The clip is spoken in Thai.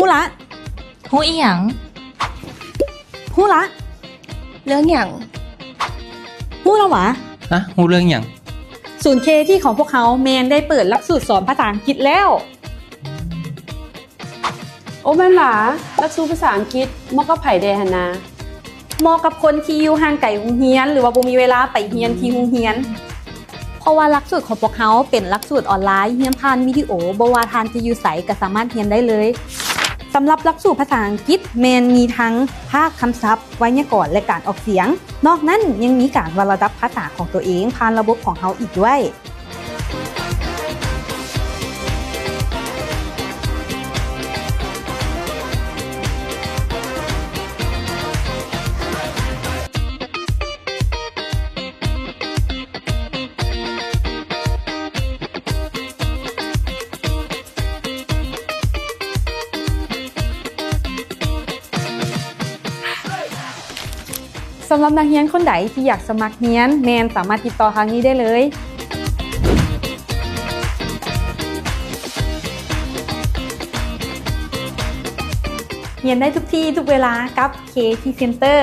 ฮู้ละฮู้อีหยังฮู้ละเรื่องอย่างฮู้แล้วหวะฮะฮู้เรื่องหยัง ศูนย์เคที่ของพวกเขาแมนได้เปิดหลักสูตรสอนภาษาอังกฤษแล้วโอ้แม่นหลาหลักสูตรภาษาอังกฤษเหมาะกับไผเดหันนะเหมาะกับคนที่อยู่ห่างไกลโรงเรียนหรือว่าบ่มีเวลาไปเรียนที่โรงเรียนเพราะว่าหลักสูตรของพวกเขาเป็นหลักสูตรออนไลน์เรียนผ่านวิดีโอบ่ว่าทานจะอยู่ไสก็สามารถเรียนได้เลยสำหรับหลักสูตรภาษาอังกฤษแมนมีทั้งภาคคำศัพท์ไวยากรณ์และการออกเสียงนอกนั้นยังมีการวัดระดับภาษาของตัวเองผ่านระบบของเขาอีกด้วยสำหรับนักเรียนคนใดที่อยากสมัครเรียนแมนสามารถติดต่อทางนี้ได้เลยเรียนได้ทุกที่ทุกเวลากับ KT Center